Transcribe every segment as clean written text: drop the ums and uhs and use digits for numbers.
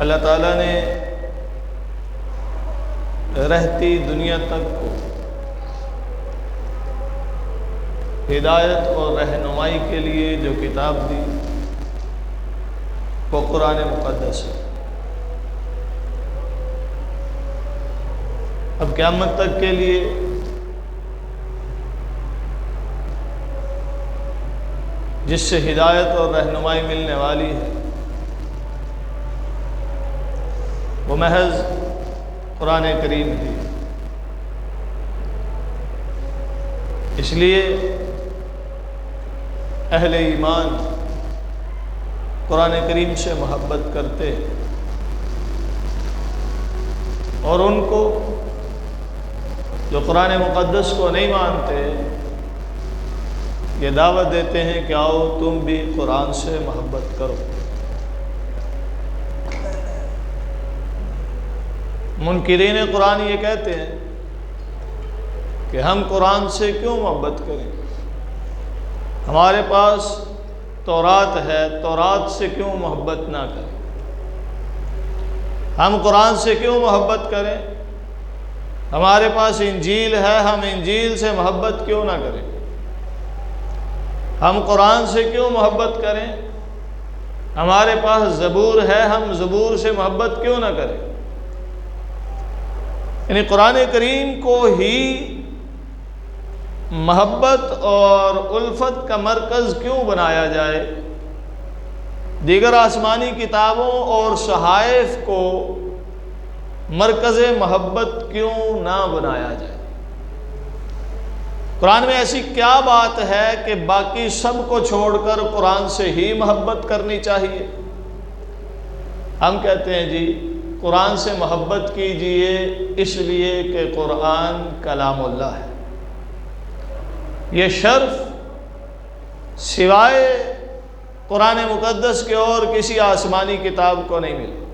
اللہ تعالیٰ نے رہتی دنیا تک کو ہدایت اور رہنمائی کے لیے جو کتاب دی وہ قرآن مقدس ہے۔ اب قیامت تک کے لیے جس سے ہدایت اور رہنمائی ملنے والی ہے وہ محض قرآن کریم ہی۔ اس لیے اہل ایمان قرآن کریم سے محبت کرتے اور ان کو جو قرآن مقدس کو نہیں مانتے یہ دعوت دیتے ہیں کہ آؤ تم بھی قرآن سے محبت کرو۔ منکرین قرآن یہ کہتے ہیں کہ ہم قرآن سے کیوں محبت کریں، ہمارے پاس تورات ہے، تورات سے کیوں محبت نہ کریں، ہم قرآن سے کیوں محبت کریں، ہمارے پاس انجیل ہے، ہم انجیل سے محبت کیوں نہ کریں، ہم قرآن سے کیوں محبت کریں، ہمارے پاس زبور ہے، ہم زبور سے محبت کیوں نہ کریں۔ یعنی قرآن کریم کو ہی محبت اور الفت کا مرکز کیوں بنایا جائے، دیگر آسمانی کتابوں اور صحائف کو مرکز محبت کیوں نہ بنایا جائے۔ قرآن میں ایسی کیا بات ہے کہ باقی سب کو چھوڑ کر قرآن سے ہی محبت کرنی چاہیے؟ ہم کہتے ہیں جی قرآن سے محبت کیجئے اس لیے کہ قرآن کلام اللہ ہے۔ یہ شرف سوائے قرآن مقدس کے اور کسی آسمانی کتاب کو نہیں ملا۔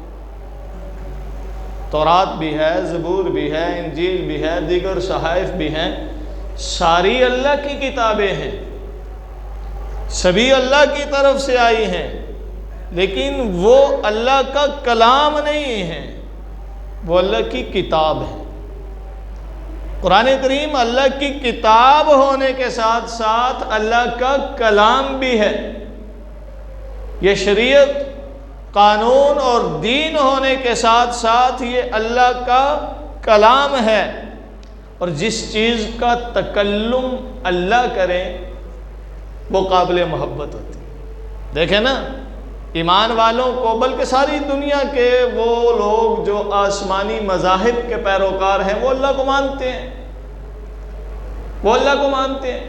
تورات بھی ہے، زبور بھی ہے، انجیل بھی ہے، دیگر صحائف بھی ہیں، ساری اللہ کی کتابیں ہیں، سبھی اللہ کی طرف سے آئی ہیں، لیکن وہ اللہ کا کلام نہیں ہے، وہ اللہ کی کتاب ہے۔ قرآن کریم اللہ کی کتاب ہونے کے ساتھ ساتھ اللہ کا کلام بھی ہے۔ یہ شریعت، قانون اور دین ہونے کے ساتھ ساتھ یہ اللہ کا کلام ہے، اور جس چیز کا تکلم اللہ کرے وہ قابل محبت ہوتی ہے۔ دیکھیں نا ایمان والوں کو، بلکہ ساری دنیا کے وہ لوگ جو آسمانی مذاہب کے پیروکار ہیں وہ اللہ کو مانتے ہیں، وہ اللہ کو مانتے ہیں۔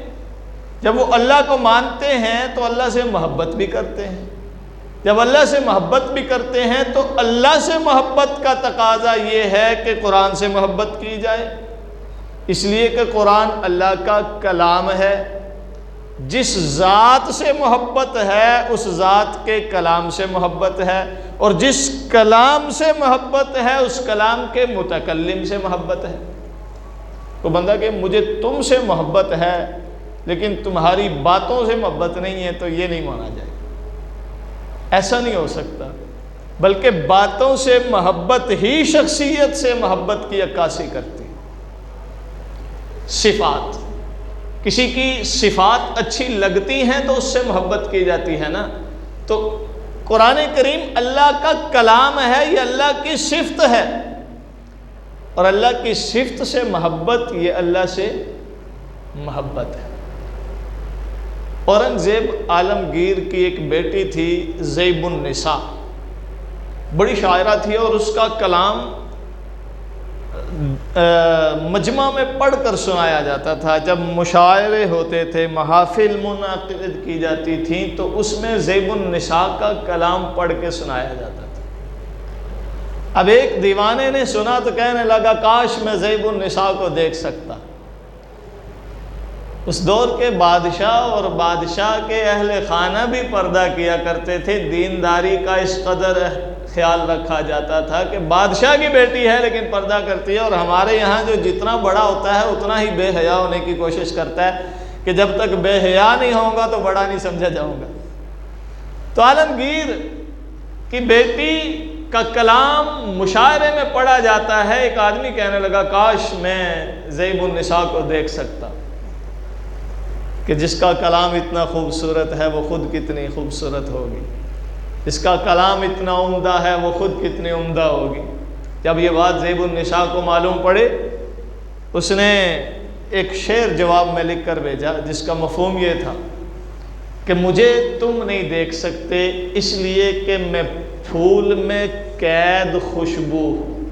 جب وہ اللہ کو مانتے ہیں تو اللہ سے محبت بھی کرتے ہیں، جب اللہ سے محبت بھی کرتے ہیں تو اللہ سے محبت کا تقاضا یہ ہے کہ قرآن سے محبت کی جائے، اس لیے کہ قرآن اللہ کا کلام ہے۔ جس ذات سے محبت ہے اس ذات کے کلام سے محبت ہے، اور جس کلام سے محبت ہے اس کلام کے متکلم سے محبت ہے۔ تو بندہ کہ مجھے تم سے محبت ہے لیکن تمہاری باتوں سے محبت نہیں ہے تو یہ نہیں مانا جائے، ایسا نہیں ہو سکتا، بلکہ باتوں سے محبت ہی شخصیت سے محبت کی عکاسی کرتی ہے۔ صفات، کسی کی صفات اچھی لگتی ہیں تو اس سے محبت کی جاتی ہے نا، تو قرآن کریم اللہ کا کلام ہے، یہ اللہ کی صفت ہے، اور اللہ کی صفت سے محبت یہ اللہ سے محبت ہے۔ اورنگزیب عالمگیر کی ایک بیٹی تھی زیب النساء، بڑی شاعرہ تھی، اور اس کا کلام مجمع میں پڑھ کر سنایا جاتا تھا۔ جب مشاعرے ہوتے تھے، محافل منعقد کی جاتی تھیں تو اس میں زیب النساء کا کلام پڑھ کے سنایا جاتا تھا۔ اب ایک دیوانے نے سنا تو کہنے لگا کاش میں زیب النساء کو دیکھ سکتا۔ اس دور کے بادشاہ اور بادشاہ کے اہل خانہ بھی پردہ کیا کرتے تھے، دینداری کا اس قدر خیال رکھا جاتا تھا کہ بادشاہ کی بیٹی ہے لیکن پردہ کرتی ہے، اور ہمارے یہاں جو جتنا بڑا ہوتا ہے اتنا ہی بے حیا ہونے کی کوشش کرتا ہے کہ جب تک بے حیا نہیں ہوں گا تو بڑا نہیں سمجھا جاؤں گا۔ تو عالمگیر کی بیٹی کا کلام مشاعرے میں پڑھا جاتا ہے، ایک آدمی کہنے لگا کاش میں ذیب النساء کو دیکھ سکتا، کہ جس کا کلام اتنا خوبصورت ہے وہ خود کتنی خوبصورت ہوگی، جس کا کلام اتنا عمدہ ہے وہ خود کتنی عمدہ ہوگی۔ جب یہ بات ذیب النساء کو معلوم پڑے، اس نے ایک شعر جواب میں لکھ کر بھیجا جس کا مفہوم یہ تھا کہ مجھے تم نہیں دیکھ سکتے اس لیے کہ میں پھول میں قید خوشبو ہوں۔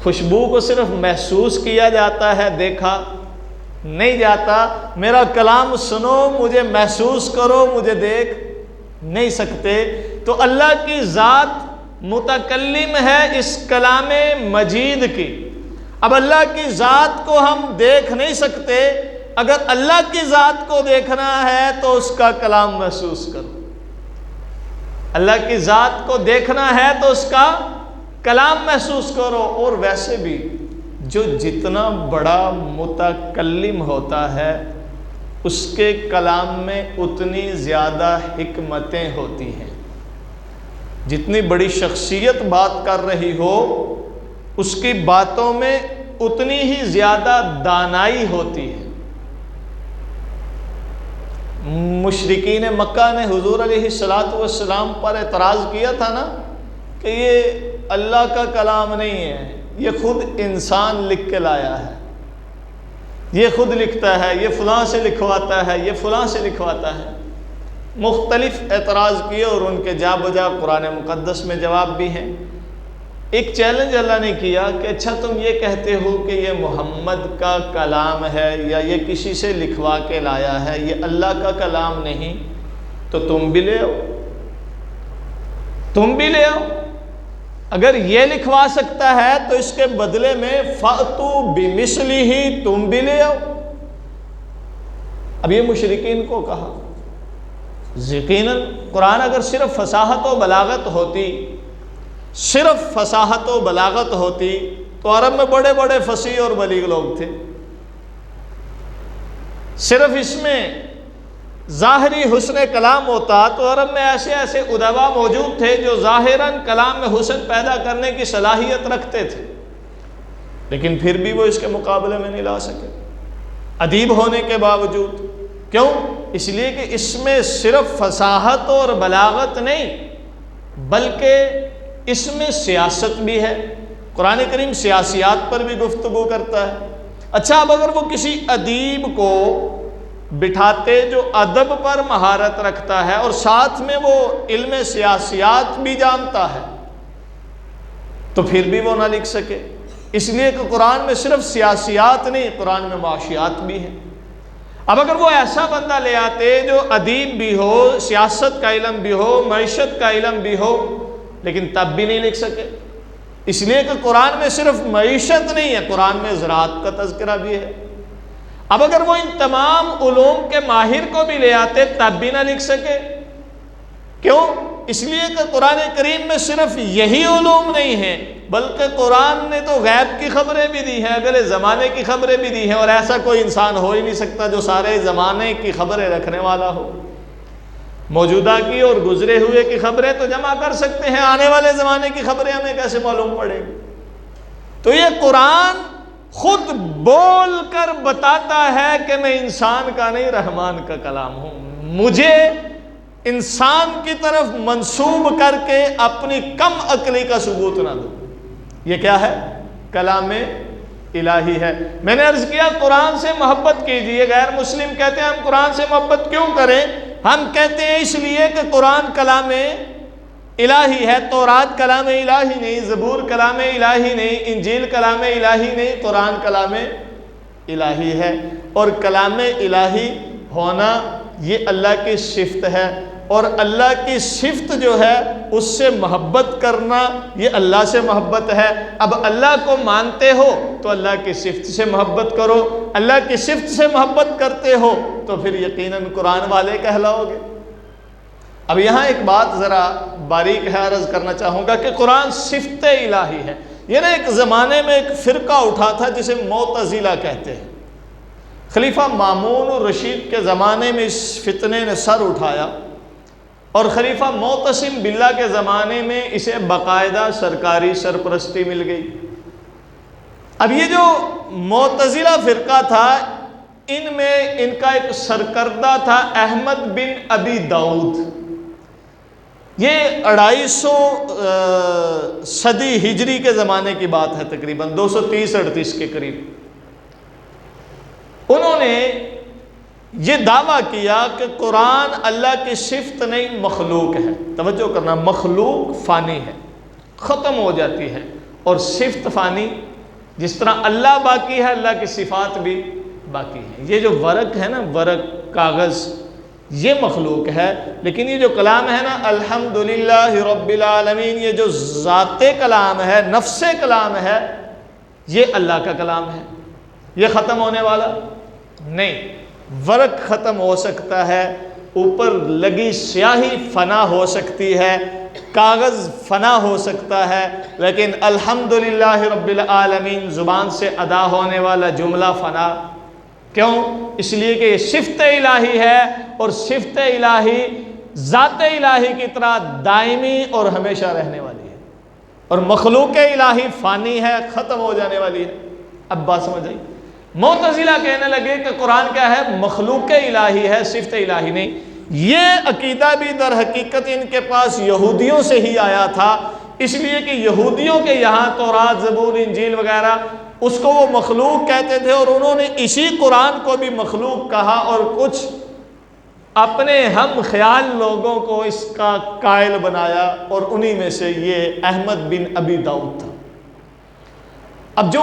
خوشبو کو صرف محسوس کیا جاتا ہے، دیکھا نہیں جاتا۔ میرا کلام سنو، مجھے محسوس کرو، مجھے دیکھ نہیں سکتے۔ تو اللہ کی ذات متکلم ہے اس کلام مجید کی۔ اب اللہ کی ذات کو ہم دیکھ نہیں سکتے، اگر اللہ کی ذات کو دیکھنا ہے تو اس کا کلام محسوس کرو۔ اللہ کی ذات کو دیکھنا ہے تو اس کا کلام محسوس کرو۔ اور ویسے بھی جو جتنا بڑا متکلم ہوتا ہے اس کے کلام میں اتنی زیادہ حکمتیں ہوتی ہیں۔ جتنی بڑی شخصیت بات کر رہی ہو اس کی باتوں میں اتنی ہی زیادہ دانائی ہوتی ہے۔ مشرکین مکہ نے حضور علیہ السلام پر اعتراض کیا تھا نا کہ یہ اللہ کا کلام نہیں ہے، یہ خود انسان لکھ کے لایا ہے، یہ خود لکھتا ہے، یہ فلاں سے لکھواتا ہے، یہ فلاں سے لکھواتا ہے۔ مختلف اعتراض کیے اور ان کے جا بجا قرآن مقدس میں جواب بھی ہیں۔ ایک چیلنج اللہ نے کیا کہ اچھا تم یہ کہتے ہو کہ یہ محمد کا کلام ہے یا یہ کسی سے لکھوا کے لایا ہے، یہ اللہ کا کلام نہیں، تو تم بھی لے آؤ، تم بھی لے آؤ۔ اگر یہ لکھوا سکتا ہے تو اس کے بدلے میں فَأْتُوا بِمِثْلِهِ، تم بھی لے آؤ۔ اب یہ مشرکین کو کہا، یقیناً قرآن اگر صرف فصاحت و بلاغت ہوتی، صرف فصاحت و بلاغت ہوتی تو عرب میں بڑے بڑے فصیح اور بلیغ لوگ تھے۔ صرف اس میں ظاہری حسن کلام ہوتا تو عرب میں ایسے ایسے ادبا موجود تھے جو ظاہراً کلام میں حسن پیدا کرنے کی صلاحیت رکھتے تھے، لیکن پھر بھی وہ اس کے مقابلے میں نہیں لا سکے ادیب ہونے کے باوجود۔ کیوں؟ اس لیے کہ اس میں صرف فصاحت اور بلاغت نہیں بلکہ اس میں سیاست بھی ہے۔ قرآن کریم سیاسیات پر بھی گفتگو کرتا ہے۔ اچھا، اب اگر وہ کسی ادیب کو بٹھاتے جو ادب پر مہارت رکھتا ہے اور ساتھ میں وہ علم سیاسیات بھی جانتا ہے تو پھر بھی وہ نہ لکھ سکے، اس لیے کہ قرآن میں صرف سیاسیات نہیں، قرآن میں معاشیات بھی ہیں۔ اب اگر وہ ایسا بندہ لے آتے جو ادیب بھی ہو، سیاست کا علم بھی ہو، معیشت کا علم بھی ہو، لیکن تب بھی نہیں لکھ سکے، اس لیے کہ قرآن میں صرف معیشت نہیں ہے، قرآن میں زراعت کا تذکرہ بھی ہے۔ اب اگر وہ ان تمام علوم کے ماہر کو بھی لے آتے تب بھی نہ لکھ سکے، کیوں؟ اس لیے کہ قرآن کریم میں صرف یہی علوم نہیں ہیں بلکہ قرآن نے تو غیب کی خبریں بھی دی ہیں، اگلے زمانے کی خبریں بھی دی ہیں، اور ایسا کوئی انسان ہو ہی نہیں سکتا جو سارے زمانے کی خبریں رکھنے والا ہو۔ موجودہ کی اور گزرے ہوئے کی خبریں تو جمع کر سکتے ہیں، آنے والے زمانے کی خبریں ہمیں کیسے معلوم پڑے گی؟ تو یہ قرآن خود بول کر بتاتا ہے کہ میں انسان کا نہیں رحمان کا کلام ہوں، مجھے انسان کی طرف منسوب کر کے اپنی کم عقلی کا ثبوت نہ دو۔ یہ کیا ہے؟ کلام الہی ہے۔ میں نے عرض کیا قرآن سے محبت کیجئے، غیر مسلم کہتے ہیں ہم قرآن سے محبت کیوں کریں؟ ہم کہتے ہیں اس لیے کہ قرآن کلام الہی ہے، تورات کلام الہی نہیں، زبور کلام الہی نہیں، انجیل کلام الہی نہیں، قرآن کلام الہی ہے۔ اور کلام الہی ہونا یہ اللہ کی صفت ہے، اور اللہ کی صفت جو ہے اس سے محبت کرنا یہ اللہ سے محبت ہے۔ اب اللہ کو مانتے ہو تو اللہ کی صفت سے محبت کرو، اللہ کی صفت سے محبت کرتے ہو تو پھر یقیناً قرآن والے کہلاؤ گے۔ اب یہاں ایک بات ذرا باریک ہے، عرض کرنا چاہوں گا کہ قرآن صفت الہی ہے۔ یہ نا ایک زمانے میں ایک فرقہ اٹھا تھا جسے معتزلہ کہتے ہیں۔ خلیفہ مامون الرشید کے زمانے میں اس فتنے نے سر اٹھایا اور خلیفہ معتصم باللہ کے زمانے میں اسے باقاعدہ سرکاری سرپرستی مل گئی۔ اب یہ جو معتزلہ فرقہ تھا، ان میں ان کا ایک سرکردہ تھا احمد بن ابی داؤد۔ یہ 250 صدی ہجری کے زمانے کی بات ہے، تقریباً 230-38 کے قریب۔ انہوں نے یہ دعویٰ کیا کہ قرآن اللہ کی صفت نہیں مخلوق ہے۔ توجہ کرنا، مخلوق فانی ہے، ختم ہو جاتی ہے، اور صفت فانی، جس طرح اللہ باقی ہے اللہ کی صفات بھی باقی ہیں۔ یہ جو ورق ہے نا، ورق کاغذ، یہ مخلوق ہے، لیکن یہ جو کلام ہے نا الحمدللہ رب العالمین، یہ جو ذات کلام ہے، نفس کلام ہے، یہ اللہ کا کلام ہے۔ یہ ختم ہونے والا نہیں۔ ورق ختم ہو سکتا ہے، اوپر لگی سیاہی فنا ہو سکتی ہے، کاغذ فنا ہو سکتا ہے، لیکن الحمدللہ رب العالمین زبان سے ادا ہونے والا جملہ فنا کیوں؟ اس لیے کہ یہ صفت الہی ہے، اور صفت الہی ذات الہی کی طرح دائمی اور ہمیشہ رہنے والی ہے، اور مخلوق الہی فانی ہے، ختم ہو جانے والی ہے۔ اب بات سمجھ آئی؟ معتزلہ کہنے لگے کہ قرآن کیا ہے؟ مخلوق الہی ہے، صفت الہی نہیں۔ یہ عقیدہ بھی در حقیقت ان کے پاس یہودیوں سے ہی آیا تھا، اس لیے کہ یہودیوں کے یہاں تورات، زبور، انجیل وغیرہ، اس کو وہ مخلوق کہتے تھے، اور انہوں نے اسی قرآن کو بھی مخلوق کہا، اور کچھ اپنے ہم خیال لوگوں کو اس کا قائل بنایا، اور انہی میں سے یہ احمد بن ابی داؤد تھا۔ اب جو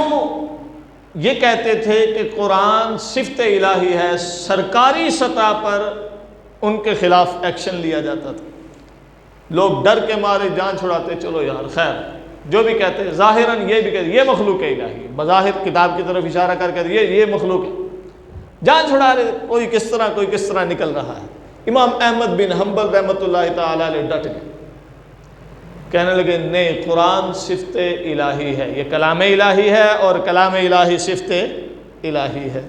یہ کہتے تھے کہ قرآن صفت الہی ہے، سرکاری سطح پر ان کے خلاف ایکشن لیا جاتا تھا۔ لوگ ڈر کے مارے جان چھڑاتے، چلو یار خیر، جو بھی کہتے ہیں ظاہراً یہ بھی کہتے یہ مخلوق الہی، بظاہر کتاب کی طرف اشارہ کر کے یہ مخلوق ہے، جان چھڑا رہے، کوئی کس طرح نکل رہا ہے۔ امام احمد بن حنبل رحمۃ اللہ تعالی علیہ ڈٹ گئے، کہنے لگے نہیں، قرآن صفت الہی ہے، یہ کلام الہی ہے، اور کلام الہی صفت الہی ہے۔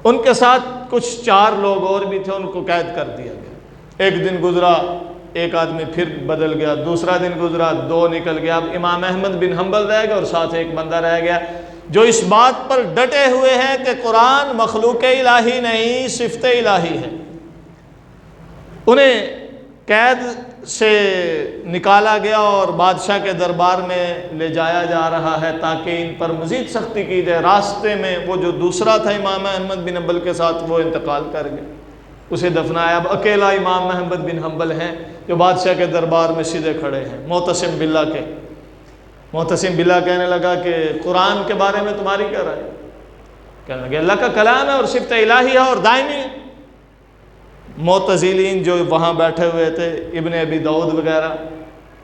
ان کے ساتھ کچھ 4 لوگ اور بھی تھے، ان کو قید کر دیا گیا۔ ایک دن گزرا، ایک آدمی پھر بدل گیا، دوسرا دن گزرا، 2 نکل گیا، اب امام احمد بن حنبل رہ گئے، اور ساتھ ایک بندہ رہ گیا جو اس بات پر ڈٹے ہوئے ہیں کہ قرآن مخلوق الہی نہیں، صفت الہی ہے۔ انہیں قید سے نکالا گیا اور بادشاہ کے دربار میں لے جایا جا رہا ہے تاکہ ان پر مزید سختی کی جائے۔ راستے میں وہ جو دوسرا تھا امام احمد بن حنبل کے ساتھ، وہ انتقال کر گیا، اسے دفنایا۔ اب اکیلا امام احمد بن حنبل ہیں جو بادشاہ کے دربار میں سیدھے کھڑے ہیں، معتصم باللہ کے۔ معتصم باللہ کہنے لگا کہ قرآن کے بارے میں تمہاری کیا رائے؟ کہنے لگے اللہ کا کلام ہے، اور صفت الہی ہے، اور دائمی ہے۔ معتزلین جو وہاں بیٹھے ہوئے تھے، ابن ابی داؤد وغیرہ،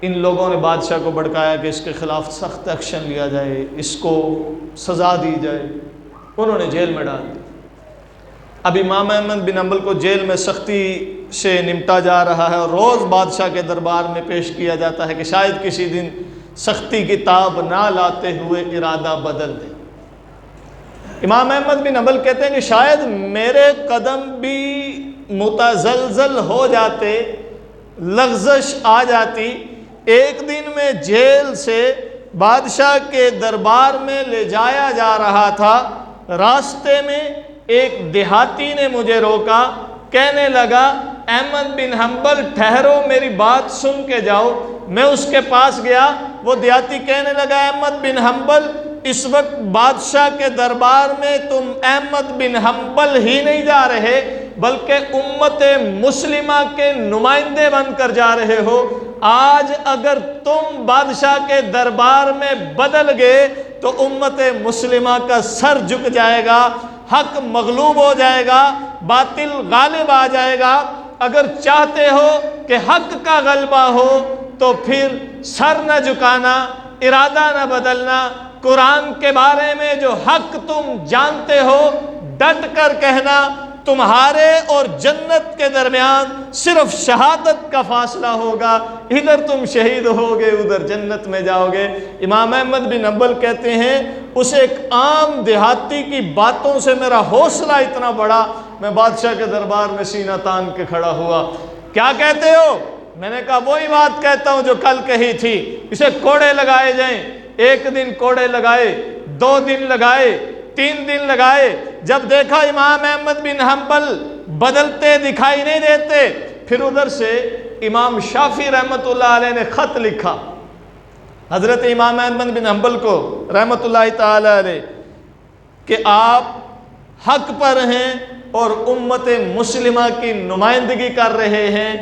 ان لوگوں نے بادشاہ کو بھڑکایا کہ اس کے خلاف سخت ایکشن لیا جائے، اس کو سزا دی جائے۔ انہوں نے جیل میں ڈال دی۔ اب امام احمد بن حنبل کو جیل میں سختی سے نمٹا جا رہا ہے، اور روز بادشاہ کے دربار میں پیش کیا جاتا ہے کہ شاید کسی دن سختی کی تاب نہ لاتے ہوئے ارادہ بدل دیں۔ امام احمد بن حنبل کہتے ہیں کہ شاید میرے قدم بھی متزلزل ہو جاتے، لغزش آ جاتی۔ ایک دن میں جیل سے بادشاہ کے دربار میں لے جایا جا رہا تھا، راستے میں ایک دیہاتی نے مجھے روکا، کہنے لگا احمد بن حنبل ٹھہرو، میری بات سن کے جاؤ۔ میں اس کے پاس گیا، وہ دیہاتی کہنے لگا احمد بن حنبل، اس وقت بادشاہ کے دربار میں تم احمد بن حنبل ہی نہیں جا رہے بلکہ امت مسلمہ کے نمائندے بن کر جا رہے ہو۔ آج اگر تم بادشاہ کے دربار میں بدل گئے تو امت مسلمہ کا سر جھک جائے گا، حق مغلوب ہو جائے گا، باطل غالب آ جائے گا۔ اگر چاہتے ہو کہ حق کا غلبہ ہو تو پھر سر نہ جھکانا، ارادہ نہ بدلنا، قرآن کے بارے میں جو حق تم جانتے ہو ڈٹ کر کہنا۔ تمہارے اور جنت کے درمیان صرف شہادت کا فاصلہ ہوگا، ادھر تم شہید ہوگے، ادھر جنت میں جاؤ گے۔ امام احمد بن حنبل کہتے ہیں اس ایک عام دیہاتی کی باتوں سے میرا حوصلہ اتنا بڑا، میں بادشاہ کے دربار میں سینہ تان کے کھڑا ہوا۔ کیا کہتے ہو؟ میں نے کہا وہی بات کہتا ہوں جو کل کہی تھی، اسے کوڑے لگائے جائیں، 1 دن کوڑے لگائے، 2 دن لگائے، 3 دن لگائے، جب دیکھا امام احمد بن حنبل بدلتے دکھائی نہیں دیتے، پھر ادھر سے امام شافعی رحمۃ اللہ علیہ نے خط لکھا حضرت امام احمد بن حنبل کو رحمۃ اللہ تعالی علیہ کہ آپ حق پر ہیں اور امت مسلمہ کی نمائندگی کر رہے ہیں،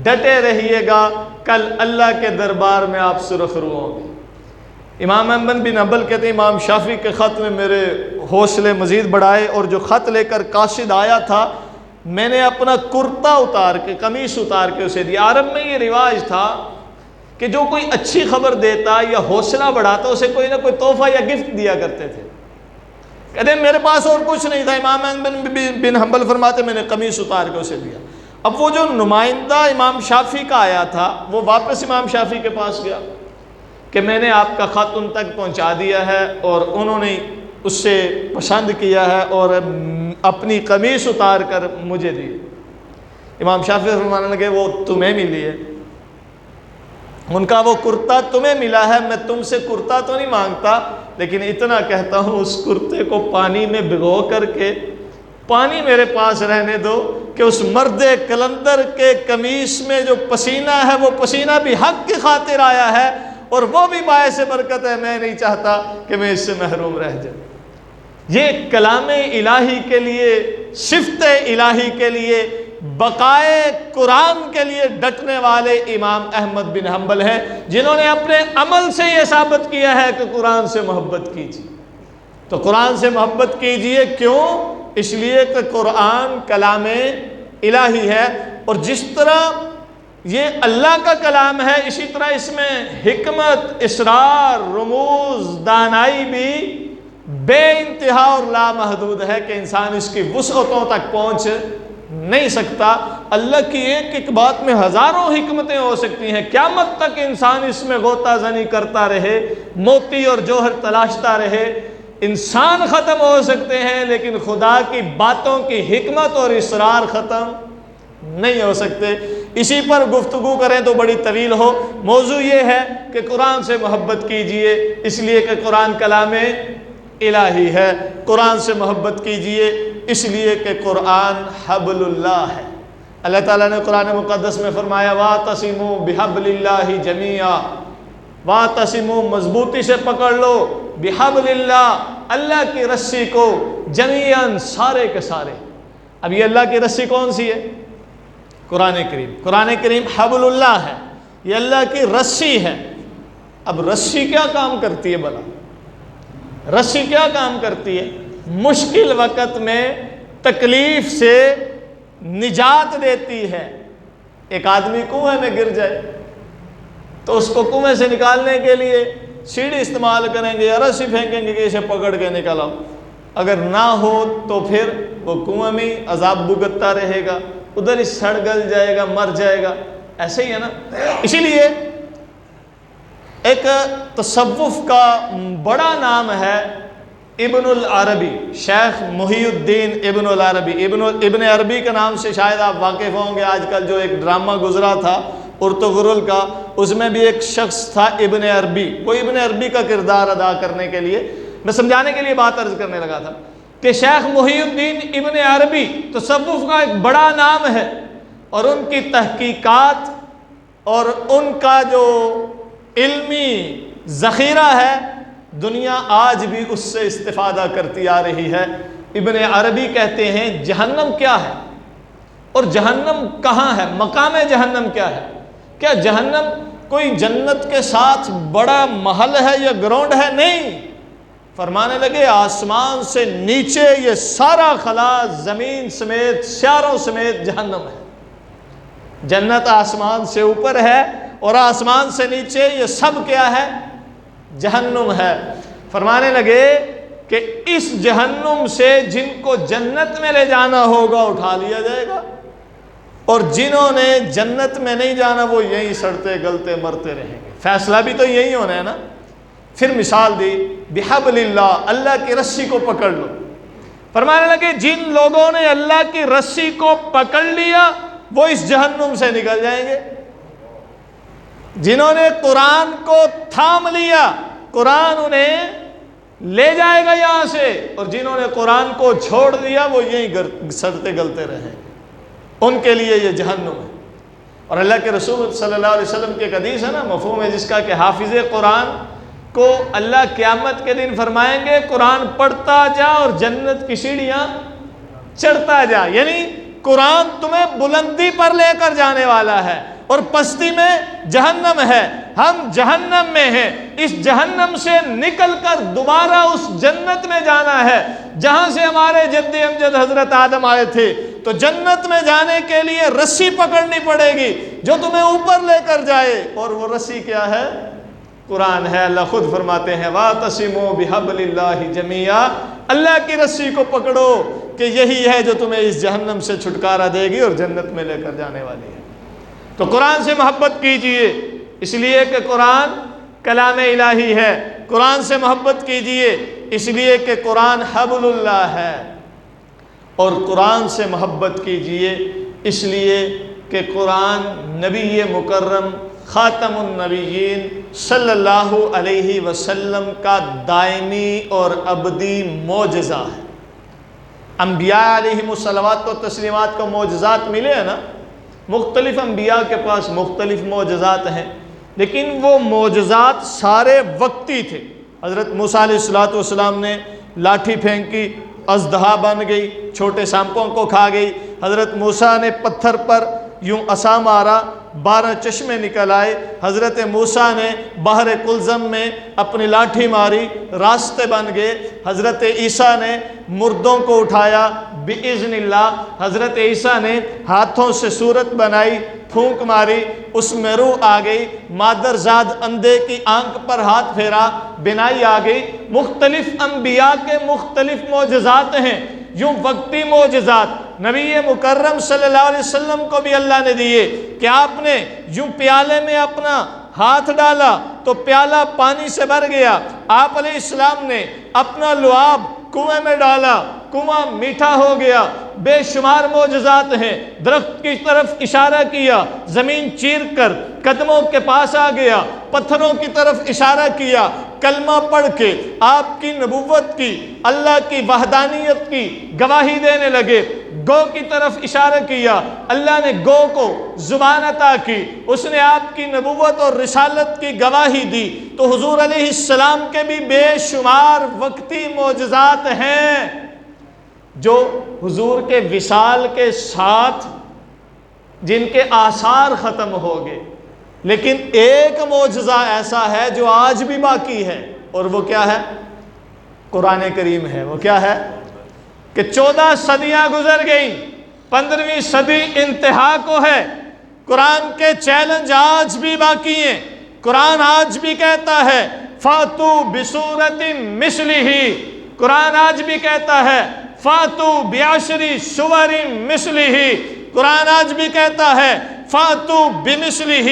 ڈٹے رہیے گا، کل اللہ کے دربار میں آپ سرخ رو ہوں گے۔ امام احمد بن حنبل کہتے ہیں امام شافعی کے خط میں میرے حوصلے مزید بڑھائے، اور جو خط لے کر قاصد آیا تھا میں نے اپنا کرتا اتار کے، قمیص اتار کے اسے دیا۔ عرب میں یہ رواج تھا کہ جو کوئی اچھی خبر دیتا یا حوصلہ بڑھاتا اسے کوئی نہ کوئی تحفہ یا گفٹ دیا کرتے تھے۔ کہتے ہیں میرے پاس اور کچھ نہیں تھا، امام احمد بن حنبل فرماتے میں نے قمیص اتار کے اسے دیا۔ اب وہ جو نمائندہ امام شافعی کا آیا تھا وہ واپس امام شافعی کے پاس گیا کہ میں نے آپ کا خط ان تک پہنچا دیا ہے اور انہوں نے اس سے پسند کیا ہے اور اپنی قمیص اتار کر مجھے دی۔ امام شافعی فرمانے لگے وہ تمہیں ملی ہے، ان کا وہ کرتا تمہیں ملا ہے، میں تم سے کرتا تو نہیں مانگتا، لیکن اتنا کہتا ہوں اس کرتے کو پانی میں بھگو کر کے پانی میرے پاس رہنے دو کہ اس مرد کلندر کے قمیص میں جو پسینہ ہے وہ پسینہ بھی حق کی خاطر آیا ہے اور وہ بھی باعث برکت ہے، میں نہیں چاہتا کہ میں اس سے محروم رہ جاؤں۔ یہ کلام الہی کے لیے، صفت الہی کے لیے، بقائے قرآن کے لیے ڈٹنے والے امام احمد بن حنبل ہیں، جنہوں نے اپنے عمل سے یہ ثابت کیا ہے کہ قرآن سے محبت کیجیے۔ تو قرآن سے محبت کیجیے، کیوں؟ اس لیے کہ قرآن کلام الہی ہے، اور جس طرح یہ اللہ کا کلام ہے اسی طرح اس میں حکمت، اسرار، رموز، دانائی بھی بے انتہا اور لامحدود ہے کہ انسان اس کی وسعتوں تک پہنچ نہیں سکتا۔ اللہ کی ایک ایک بات میں ہزاروں حکمتیں ہو سکتی ہیں، قیامت تک انسان اس میں غوطہ زنی کرتا رہے، موتی اور جوہر تلاشتا رہے، انسان ختم ہو سکتے ہیں لیکن خدا کی باتوں کی حکمت اور اسرار ختم نہیں ہو سکتے۔ اسی پر گفتگو کریں تو بڑی طویل ہو، موضوع یہ ہے کہ قرآن سے محبت کیجئے اس لیے کہ قرآن کلام الہی ہے، قرآن سے محبت کیجئے اس لیے کہ قرآن حبل اللہ ہے۔ اللہ تعالیٰ نے قرآن مقدس میں فرمایا وَاعْتَصِمُوا بِحَبْلِ اللَّهِ جَمِيعًا، وَاعْتَصِمُوا مضبوطی سے پکڑ لو، بِحَبْلِ اللَّهِ اللہ کی رسی کو، جمیعاً سارے کے سارے۔ اب یہ اللہ کی رسی کون سی ہے؟ قرآن کریم۔ قرآن کریم حبل اللہ ہے، یہ اللہ کی رسی ہے۔ اب رسی کیا کام کرتی ہے بھلا؟ رسی کیا کام کرتی ہے؟ مشکل وقت میں تکلیف سے نجات دیتی ہے۔ ایک آدمی کنویں میں گر جائے تو اس کو کنویں سے نکالنے کے لیے سیڑھی استعمال کریں گے یا رسی پھینکیں گے کہ اسے پکڑ کے نکالاؤ، اگر نہ ہو تو پھر وہ کنویں میں عذاب بھگتتا رہے گا، ادھر ہی سڑ گل جائے گا، مر جائے گا۔ ایسے ہی ہے نا۔ اسی لیے ایک تصوف کا بڑا نام ہے ابن العربی، شیخ محی الدین ابن العربی۔ ابن عربی کے نام سے شاید آپ واقف ہوں گے، آج کل جو ایک ڈرامہ گزرا تھا ارطغرل کا، اس میں بھی ایک شخص تھا ابن عربی، وہ ابن عربی کا کردار ادا کرنے کے لیے میں سمجھانے کے لیے بات عرض کرنے لگا تھا کہ شیخ محی الدین ابن عربی تصوف کا ایک بڑا نام ہے، اور ان کی تحقیقات اور ان کا جو علمی ذخیرہ ہے دنیا آج بھی اس سے استفادہ کرتی آ رہی ہے۔ ابن عربی کہتے ہیں جہنم کیا ہے اور جہنم کہاں ہے، مقام جہنم کیا ہے؟ کیا جہنم کوئی جنت کے ساتھ بڑا محل ہے یا گراؤنڈ ہے؟ نہیں، فرمانے لگے آسمان سے نیچے یہ سارا خلا، زمین سمیت، سیاروں سمیت جہنم ہے۔ جنت آسمان سے اوپر ہے اور آسمان سے نیچے یہ سب کیا ہے؟ جہنم ہے۔ فرمانے لگے کہ اس جہنم سے جن کو جنت میں لے جانا ہوگا اٹھا لیا جائے گا، اور جنہوں نے جنت میں نہیں جانا وہ یہیں سڑتے گلتے مرتے رہیں گے۔ فیصلہ بھی تو یہی ہونا ہے نا۔ پھر مثال دی بحبل اللہ، اللہ کی رسی کو پکڑ لو۔ فرمانے لگے جن لوگوں نے اللہ کی رسی کو پکڑ لیا وہ اس جہنم سے نکل جائیں گے، جنہوں نے قرآن کو تھام لیا قرآن انہیں لے جائے گا یہاں سے، اور جنہوں نے قرآن کو چھوڑ دیا وہ یہیں سڑتے گلتے رہیں، ان کے لیے یہ جہنم ہے۔ اور اللہ کے رسول صلی اللہ علیہ وسلم کی ایک حدیث ہے نا، مفہوم ہے جس کا کہ حافظ قرآن کو اللہ قیامت کے دن فرمائیں گے قرآن پڑھتا جا اور جنت کی سیڑھیاں چڑھتا جا، یعنی قرآن تمہیں بلندی پر لے کر جانے والا ہے اور پستی میں جہنم ہے، ہم جہنم میں ہیں، اس جہنم سے نکل کر دوبارہ اس جنت میں جانا ہے جہاں سے ہمارے جد امجد حضرت آدم آئے تھے۔ تو جنت میں جانے کے لیے رسی پکڑنی پڑے گی جو تمہیں اوپر لے کر جائے، اور وہ رسی کیا ہے؟ قرآن ہے۔ اللہ خود فرماتے ہیں وَاعْتَصِمُوا بِحَبْلِ اللَّهِ جَمِيعًا، اللہ کی رسی کو پکڑو کہ یہی ہے جو تمہیں اس جہنم سے چھٹکارا دے گی اور جنت میں لے کر جانے والی ہے۔ تو قرآن سے محبت کیجئے، اس لیے کہ قرآن کلام الہی ہے۔ قرآن سے محبت کیجئے اس لیے کہ قرآن حبل اللہ ہے، اور قرآن سے محبت کیجئے اس لیے کہ قرآن نبی مکرم خاتم النبیین صلی اللہ علیہ وسلم کا دائمی اور ابدی معجزہ ہے۔ انبیاء علیہم الصلوات و تسلیمات کو معجزات ملے ہیں نا، مختلف انبیاء کے پاس مختلف معجزات ہیں، لیکن وہ معجزات سارے وقتی تھے۔ حضرت موسیٰ علیہ السلام نے لاٹھی پھینکی، اژدہا بن گئی، چھوٹے سانپوں کو کھا گئی۔ حضرت موسیٰ نے پتھر پر یوں عصا مارا، 12 چشمے نکل آئے۔ حضرت موسیٰ نے بحر کلزم میں اپنی لاٹھی ماری، راستے بن گئے۔ حضرت عیسیٰ نے مردوں کو اٹھایا بِإِذْنِ اللہ۔ حضرت عیسیٰ نے ہاتھوں سے صورت بنائی، پھونک ماری، اس میں روح آ گئی۔ مادر زاد اندھے کی آنکھ پر ہاتھ پھیرا، بینائی آ گئی۔ مختلف انبیاء کے مختلف معجزات ہیں، یوں وقتی معجزات نبی مکرم صلی اللہ علیہ وسلم کو بھی اللہ نے دیے کہ آپ نے یوں پیالے میں اپنا ہاتھ ڈالا تو پیالہ پانی سے بھر گیا۔ آپ علیہ السلام نے اپنا لعاب کنویں میں ڈالا، کنواں میٹھا ہو گیا۔ بے شمار معجزات ہیں۔ درخت کی طرف اشارہ کیا، زمین چیر کر قدموں کے پاس آ گیا۔ پتھروں کی طرف اشارہ کیا، کلمہ پڑھ کے آپ کی نبوت کی، اللہ کی وحدانیت کی گواہی دینے لگے۔ گو کی طرف اشارہ کیا، اللہ نے گو کو زبان عطا کی، اس نے آپ کی نبوت اور رسالت کی گواہی دی۔ تو حضور علیہ السلام کے بھی بے شمار وقتی معجزات ہیں جو حضور کے وصال کے ساتھ جن کے آثار ختم ہو گئے، لیکن ایک معجزہ ایسا ہے جو آج بھی باقی ہے، اور وہ کیا ہے؟ قرآن کریم ہے۔ وہ کیا ہے کہ 14 صدیاں گزر گئیں، 15ویں صدی انتہا کو ہے، قرآن کے چیلنج آج بھی باقی ہیں۔ قرآن آج بھی کہتا ہے فَاتُوا بِسُورَةٍ مِثْلِهِ، قرآن آج بھی کہتا ہے فَاتُوا بِعَشْرِ سُوَرٍ مِثْلِهِ، قرآن آج بھی کہتا ہے فَاتُوا بِمِثْلِهِ،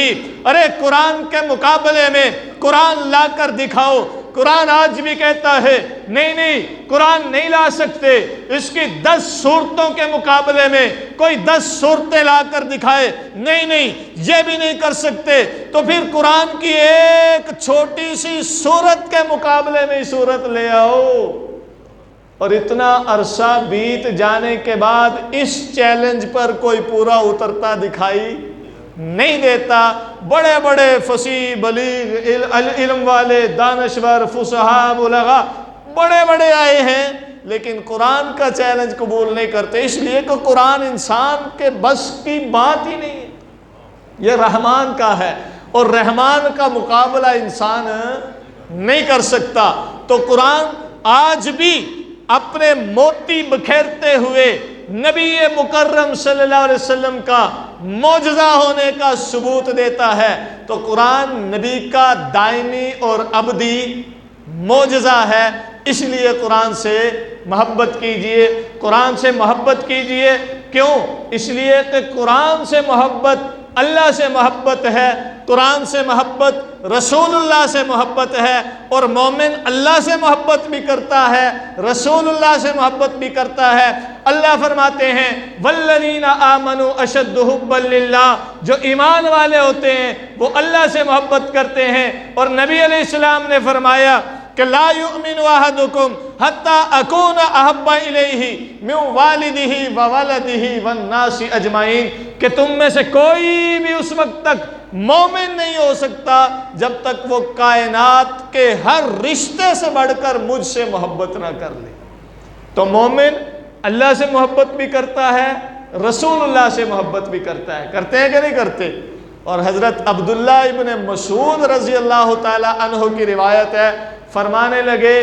ارے قرآن کے مقابلے میں قرآن لا کر دکھاؤ۔ قرآن آج بھی کہتا ہے نہیں قرآن نہیں لا سکتے، اس کی 10 صورتوں کے مقابلے میں کوئی 10 صورتیں لا کر دکھائے، نہیں یہ بھی نہیں کر سکتے، تو پھر قرآن کی ایک چھوٹی سی صورت کے مقابلے میں صورت لے آؤ۔ اور اتنا عرصہ بیت جانے کے بعد اس چیلنج پر کوئی پورا اترتا دکھائی نہیں دیتا۔ بڑے بڑے فصیح بلیغ علم والے دانشور فصحاء بلغاء بڑے بڑے آئے ہیں، لیکن قرآن کا چیلنج قبول نہیں کرتے، اس لیے کہ قرآن انسان کے بس کی بات ہی نہیں ہے، یہ رحمان کا ہے، اور رحمان کا مقابلہ انسان نہیں کر سکتا۔ تو قرآن آج بھی اپنے موتی بکھیرتے ہوئے نبی مکرم صلی اللہ علیہ وسلم کا معجزہ ہونے کا ثبوت دیتا ہے۔ تو قرآن نبی کا دائمی اور ابدی معجزہ ہے، اس لیے قرآن سے محبت کیجئے، قرآن سے محبت کیجئے کیوں؟ اس لیے کہ قرآن سے محبت اللہ سے محبت ہے، قرآن سے محبت رسول اللہ سے محبت ہے، اور مومن اللہ سے محبت بھی کرتا ہے، رسول اللہ سے محبت بھی کرتا ہے۔ اللہ فرماتے ہیں والذین آمنوا اشد حبا للہ، جو ایمان والے ہوتے ہیں وہ اللہ سے محبت کرتے ہیں۔ اور نبی علیہ السلام نے فرمایا کہ لا یؤمن احدکم حتی اکون احب الیہ من والدہ وولدہ والناس اجمعین، کہ تم میں سے کوئی بھی اس وقت تک مومن نہیں ہو سکتا جب تک وہ کائنات کے ہر رشتے سے بڑھ کر مجھ سے محبت نہ کر لے۔ تو مومن اللہ سے محبت بھی کرتا ہے، رسول اللہ سے محبت بھی کرتا ہے۔ کرتے ہیں کہ نہیں کرتے؟ اور حضرت عبداللہ ابن مسعود رضی اللہ تعالی عنہ کی روایت ہے، فرمانے لگے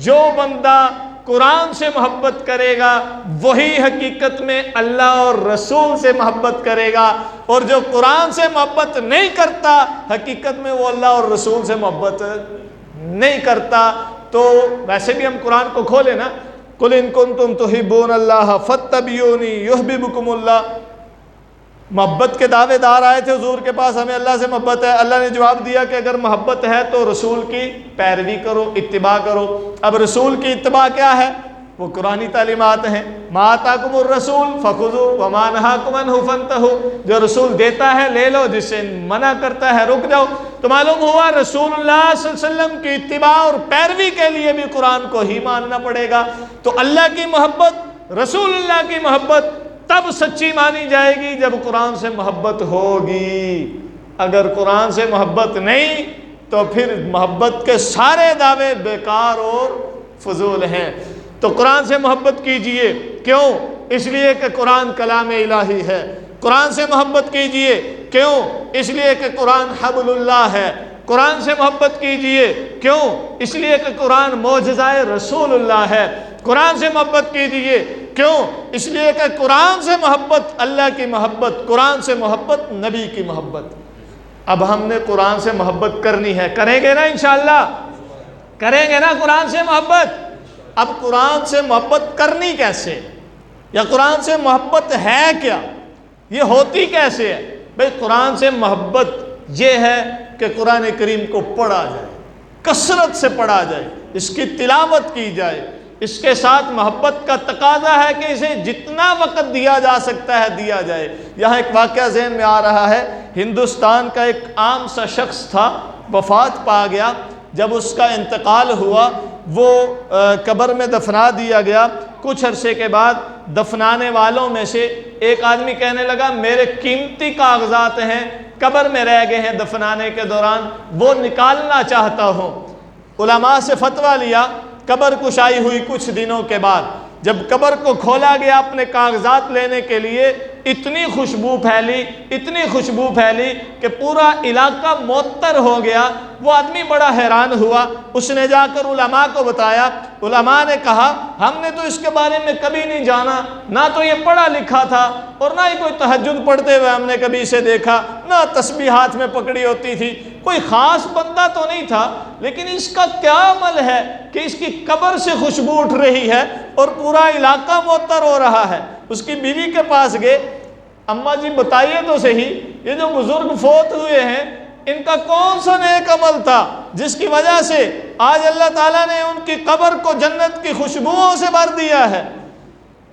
جو بندہ قرآن سے محبت کرے گا وہی حقیقت میں اللہ اور رسول سے محبت کرے گا، اور جو قرآن سے محبت نہیں کرتا حقیقت میں وہ اللہ اور رسول سے محبت نہیں کرتا۔ تو ویسے بھی ہم قرآن کو کھولے نا، قُلْ إِن كُنتُمْ تُحِبُّونَ اللَّهَ فَاتَّبِعُونِي يُحْبِبْكُمُ اللَّهُ۔ محبت کے دعوے دار آئے تھے حضور کے پاس، ہمیں اللہ سے محبت ہے۔ اللہ نے جواب دیا کہ اگر محبت ہے تو رسول کی پیروی کرو، اتباع کرو۔ اب رسول کی اتباع کیا ہے؟ وہ قرآنی تعلیمات ہیں، مَا آتَاكُمُ الرَّسُولُ فَخُذُوهُ وَمَا نَهَاكُمْ عَنْهُ فَانْتَهُوا، جو رسول دیتا ہے لے لو، جس سے منع کرتا ہے رک جاؤ۔ تو معلوم ہوا رسول اللہ صلی اللہ علیہ وسلم کی اتباع اور پیروی کے لیے بھی قرآن کو ہی ماننا پڑے گا۔ تو اللہ کی محبت، رسول اللہ کی محبت تب سچی مانی جائے گی جب قرآن سے محبت ہوگی۔ اگر قرآن سے محبت نہیں تو پھر محبت کے سارے دعوے بیکار اور فضول ہیں۔ تو قرآن سے محبت کیجئے، کیوں؟ اس لیے کہ قرآن کلام الہی ہے۔ قرآن سے محبت کیجئے، کیوں؟ اس لیے کہ قرآن حبل اللہ ہے۔ قرآن سے محبت کیجئے، کیوں؟ اس لیے کہ قرآن معجزہ رسول اللہ ہے۔ قرآن سے محبت کیجئے، کیوں؟ اس لیے کہ قرآن سے محبت اللہ کی محبت، قرآن سے محبت نبی کی محبت۔ اب ہم نے قرآن سے محبت کرنی ہے، کریں گے نا انشاءاللہ؟ کریں گے نا قرآن سے محبت؟ اب قرآن سے محبت کرنی کیسے، یا قرآن سے محبت ہے کیا، یہ ہوتی کیسے ہے؟ بھئی قرآن سے محبت یہ ہے کہ قرآن کریم کو پڑھا جائے، کثرت سے پڑھا جائے، اس کی تلاوت کی جائے۔ اس کے ساتھ محبت کا تقاضا ہے کہ اسے جتنا وقت دیا جا سکتا ہے دیا جائے۔ یہاں ایک واقعہ ذہن میں آ رہا ہے، ہندوستان کا ایک عام سا شخص تھا، وفات پا گیا۔ جب اس کا انتقال ہوا وہ قبر میں دفنا دیا گیا۔ کچھ عرصے کے بعد دفنانے والوں میں سے ایک آدمی کہنے لگا میرے قیمتی کاغذات ہیں، قبر میں رہ گئے ہیں دفنانے کے دوران، وہ نکالنا چاہتا ہوں۔ علماء سے فتویٰ لیا۔ قبر کشائی ہوئی کچھ دنوں کے بعد جب قبر کو کھولا گیا اپنے کاغذات لینے کے لیے، اتنی خوشبو پھیلی کہ پورا علاقہ معطر ہو گیا۔ وہ آدمی بڑا حیران ہوا، اس نے جا کر علماء کو بتایا۔ علماء نے کہا ہم نے تو اس کے بارے میں کبھی نہیں جانا، نہ تو یہ پڑھا لکھا تھا اور نہ ہی کوئی تہجد پڑھتے ہوئے ہم نے کبھی اسے دیکھا، نہ تسبیح ہاتھ میں پکڑی ہوتی تھی، کوئی خاص بندہ تو نہیں تھا، لیکن اس کا کیا عمل ہے کہ اس کی قبر سے خوشبو اٹھ رہی ہے اور پورا علاقہ معطر ہو رہا ہے۔ اس کی بیوی کے پاس گئے، اماں جی بتائیے تو صحیح، یہ جو بزرگ فوت ہوئے ہیں ان کا کون سا نیک عمل تھا جس کی وجہ سے آج اللہ تعالیٰ نے ان کی قبر کو جنت کی خوشبوؤں سے بھر دیا ہے؟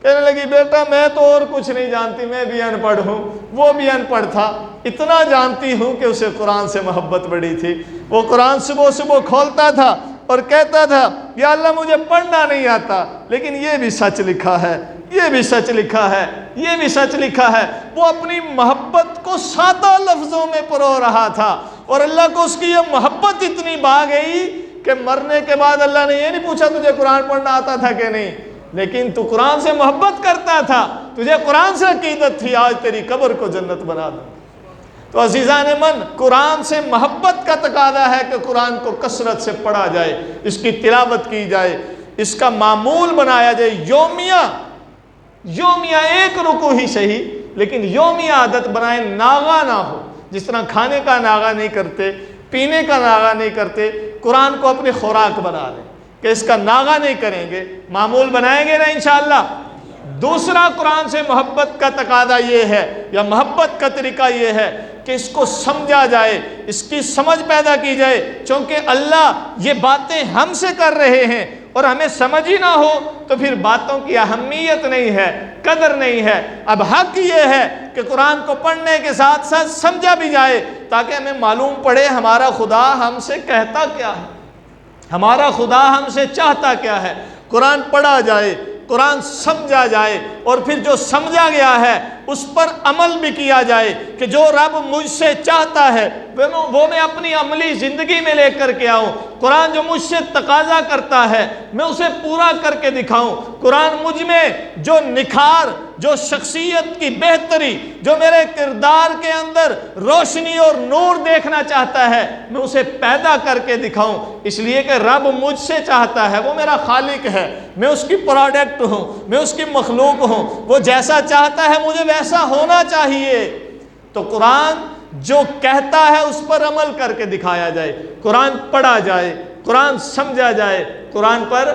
کہنے لگی بیٹا میں تو اور کچھ نہیں جانتی، میں بھی ان پڑھ ہوں، وہ بھی ان پڑھ تھا، اتنا جانتی ہوں کہ اسے قرآن سے محبت بڑی تھی۔ وہ قرآن صبح کھولتا تھا اور کہتا تھا یا اللہ مجھے پڑھنا نہیں آتا لیکن یہ بھی سچ لکھا ہے، یہ بھی سچ لکھا ہے، یہ بھی سچ لکھا ہے۔ وہ اپنی محبت کو سادہ لفظوں میں پرو رہا تھا اور اللہ کو اس کی یہ محبت اتنی بھا گئی کہ مرنے کے بعد اللہ نے یہ نہیں پوچھا تجھے قرآن پڑھنا آتا تھا کہ نہیں، لیکن تو قرآن سے محبت کرتا تھا، تجھے قرآن سے عقیدت تھی، آج تیری قبر کو جنت بنا دوں۔ تو عزیزان من، قرآن سے محبت کا تقاضا ہے کہ قرآن کو کثرت سے پڑھا جائے، اس کی تلاوت کی جائے، اس کا معمول بنایا جائے۔ یومیہ ایک رکوع ہی صحیح لیکن یومیہ عادت بنائیں، ناغا نہ ہو۔ جس طرح کھانے کا ناغا نہیں کرتے، پینے کا ناغا نہیں کرتے، قرآن کو اپنی خوراک بنا لیں کہ اس کا ناغا نہیں کریں گے، معمول بنائیں گے نا انشاءاللہ۔ دوسرا قرآن سے محبت کا تقاضا یہ ہے یا محبت کا طریقہ یہ ہے کہ اس کو سمجھا جائے، اس کی سمجھ پیدا کی جائے، چونکہ اللہ یہ باتیں ہم سے کر رہے ہیں اور ہمیں سمجھ ہی نہ ہو تو پھر باتوں کی اہمیت نہیں ہے، قدر نہیں ہے۔ اب حق یہ ہے کہ قرآن کو پڑھنے کے ساتھ ساتھ سمجھا بھی جائے تاکہ ہمیں معلوم پڑے ہمارا خدا ہم سے کہتا کیا ہے، ہمارا خدا ہم سے چاہتا کیا ہے۔ قرآن پڑھا جائے، قرآن سمجھا جائے، اور پھر جو سمجھا گیا ہے اس پر عمل بھی کیا جائے کہ جو رب مجھ سے چاہتا ہے وہ میں اپنی عملی زندگی میں لے کر کے آؤں۔ قرآن جو مجھ سے تقاضا کرتا ہے میں اسے پورا کر کے دکھاؤں۔ قرآن مجھ میں جو نکھار، جو شخصیت کی بہتری، جو میرے کردار کے اندر روشنی اور نور دیکھنا چاہتا ہے میں اسے پیدا کر کے دکھاؤں، اس لیے کہ رب مجھ سے چاہتا ہے، وہ میرا خالق ہے، میں اس کی پروڈکٹ ہوں، میں اس کی مخلوق ہوں، وہ جیسا چاہتا ہے مجھے ویسا ہونا چاہیے۔ تو قرآن جو کہتا ہے اس پر عمل کر کے دکھایا جائے، قرآن پڑھا جائے، قرآن سمجھا جائے، قرآن پر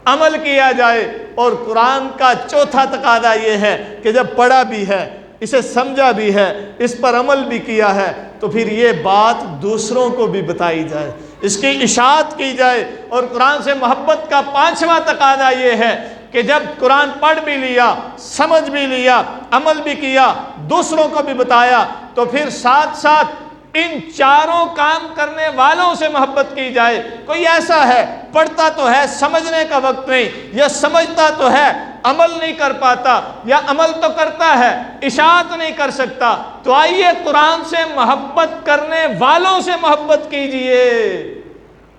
عمل کیا جائے۔ اور قرآن کا چوتھا تقاضا یہ ہے کہ جب پڑھا بھی ہے، اسے سمجھا بھی ہے، اس پر عمل بھی کیا ہے تو پھر یہ بات دوسروں کو بھی بتائی جائے، اس کی اشاعت کی جائے۔ اور قرآن سے محبت کا پانچواں تقاضا یہ ہے کہ جب قرآن پڑھ بھی لیا، سمجھ بھی لیا، عمل بھی کیا، دوسروں کو بھی بتایا تو پھر ساتھ ساتھ ان چاروں کام کرنے والوں سے محبت کی جائے۔ کوئی ایسا ہے پڑھتا تو ہے، سمجھنے کا وقت نہیں، یا سمجھتا تو ہے عمل نہیں کر پاتا، یا عمل تو کرتا ہے اشاعت نہیں کر سکتا، تو آئیے قرآن سے محبت کرنے والوں سے محبت کیجئے،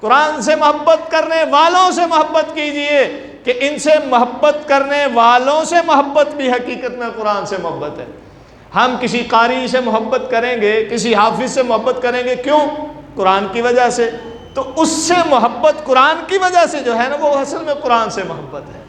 قرآن سے محبت کرنے والوں سے محبت کیجئے کہ ان سے محبت کرنے والوں سے محبت بھی حقیقت میں قرآن سے محبت ہے۔ ہم کسی قاری سے محبت کریں گے، کسی حافظ سے محبت کریں گے، کیوں؟ قرآن کی وجہ سے۔ تو اس سے محبت قرآن کی وجہ سے جو ہے نا وہ اصل میں قرآن سے محبت ہے۔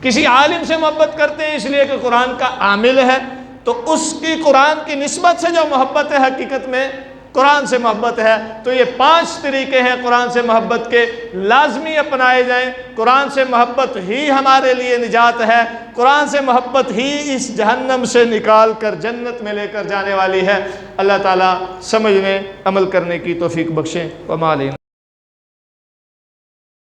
کسی عالم سے محبت کرتے ہیں اس لیے کہ قرآن کا عامل ہے، تو اس کی قرآن کی نسبت سے جو محبت ہے حقیقت میں قرآن سے محبت ہے۔ تو یہ 5 طریقے ہیں قرآن سے محبت کے، لازمی اپنائے جائیں۔ قرآن سے محبت ہی ہمارے لیے نجات ہے، قرآن سے محبت ہی اس جہنم سے نکال کر جنت میں لے کر جانے والی ہے۔ اللہ تعالیٰ سمجھنے، عمل کرنے کی توفیق بخشیں۔ وما علینا۔